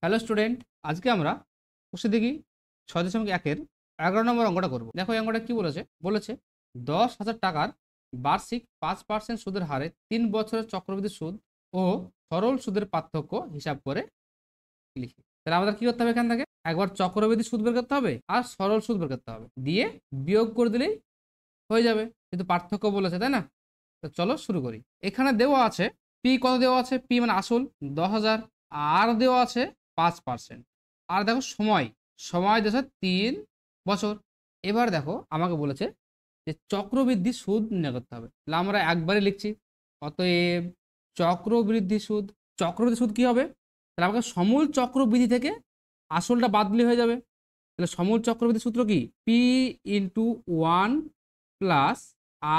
Hello student, আজকে আমরা বসে দেখি 6.1-এর 11 নম্বর অঙ্কটা করব। দেখো এই অঙ্কটা কি বলেছে, 10,000 টাকার বার্ষিক 5% সুদের হারে 3 বছরের চক্রবৃদ্ধি সুদ ও সরল সুদের পার্থক্য হিসাব করে লিখি। তাহলে আমাদের কি করতে হবে, এখান থেকে একবার চক্রবৃদ্ধি সুদ বের করতে হবে আর সরল সুদ বের করতে হবে, দিয়ে বিয়োগ করে দিলেই হয়ে যাবে, কিন্তু পার্থক্য বলেছে তাই না। তো চলো শুরু করি। এখানে দেওয়া আছে পি, কত দেওয়া আছে, পি মানে আসল 10,000, আর দেওয়া আছে 5%, আর দেখো সময় সময় দেওয়া আছে 3 বছর। এবার দেখো আমাকে বলেছে যে চক্রবৃদ্ধি সুদ নির্ণয় করতে হবে, তাহলে আমরা একবারে লিখছি। অতএব চক্রবৃদ্ধি সুদ, চক্রবৃদ্ধি সুদ কি হবে, তাহলে আমাকে সমূল চক্রবৃদ্ধি থেকে আসলটা বাদ দিলে হয়ে যাবে। তাহলে সমূল চক্রবৃদ্ধি সূত্র কি, P into 1 plus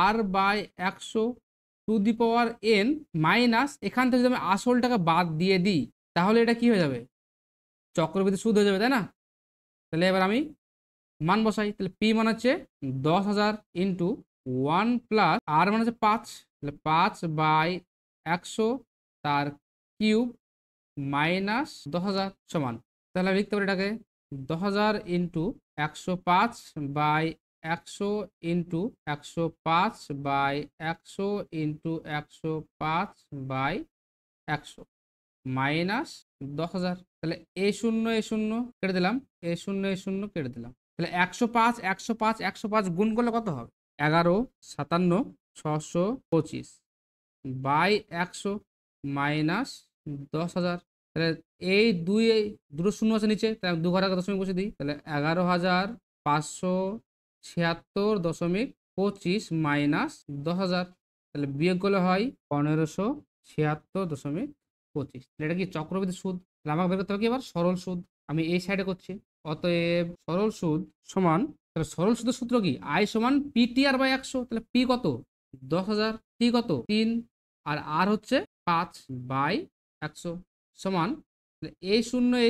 R by 100 to the power n minus, এখান থেকে যদি আমি আসলটাকে বাদ দিয়ে দিই তাহলে এটা কি হয়ে যাবে, চক্রবৃদ্ধি সুদ হয়ে যাবে তাই না। তাহলে এবার আমি মান বসাই, তাহলে পি মানে হচ্ছে 10,000 ইন্টু 1 প্লাস আর মানে হচ্ছে 5, তাহলে 5/100 তার কিউব মাইনাস 10,000 সমান, তাহলে আমি লিখতে পারি এটাকে 10,000 ইন্টু 105/100 ইন্টু 105/100 ইন্টু 105/100 মাইনাস 10,000। তাহলে এ শূন্য কেটে দিলাম, এ শূন্য কেটে দিলাম, তাহলে 105 গুণ করলে কত হবে, 11 57 625 বাই 100 মাইনাস 10,000। তাহলে এই দুটো শূন্য আছে নিচে, তাহলে 2 ঘরে দশমিক বসে দিই, তাহলে 11,576.25 মাইনাস 10,000, তাহলে বিয়োগ করলে হয় 1,576.25। এটা কি চক্রবৃদ্ধি সুদ, তাহলে আমাকে বের করতে হবে কি এবার সরল সুদ, আমি এই সাইডে করছি। অতএব সরল সুদ সমান, তাহলে সরল সুদের সূত্র কি, আই সমান পিটি আর বাই 100, তাহলে পি কত 10,000, টি কত 3, আর হচ্ছে 5/100 সমান, এই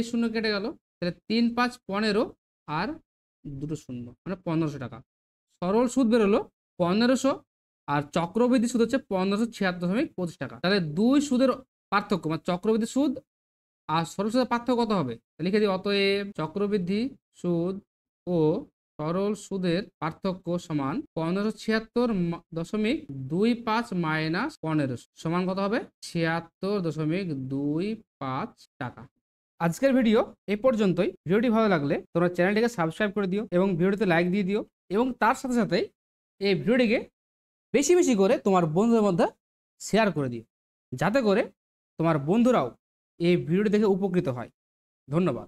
শূন্য কেটে গেল, তাহলে 3 5 15 আর দুটো শূন্য মানে 1,500 টাকা। সরল সুদ বেরোলো 1,500 আর চক্রবৃদ্ধি সুদ হচ্ছে 1,576.25 টাকা। তাহলে দুই সুদের পার্থক্য মানে চক্রবৃদ্ধি সুদ আর সরল সুদের পার্থক্য কত হবে, লিখে দিই। অতএব চক্রবৃদ্ধি সুদ ও সরল সুদের পার্থক্য সমান 1,576.25 মাইনাস 1,500 সমান কত হবে, 76.25 টাকা। আজকের ভিডিও এই পর্যন্তই। ভিডিওটি ভালো লাগলে তোমরা চ্যানেলটিকে সাবস্ক্রাইব করে দিও এবং ভিডিওতে লাইক দিয়ে দিও, এবং তার সাথে সাথে এই ভিডিওটিকে বেশি বেশি করে তোমার বন্ধুদের মধ্যে শেয়ার করে দিও, যাতে করে তোমার বন্ধুরাও এই ভিডিওটি দেখে উপকৃত হয়। ধন্যবাদ।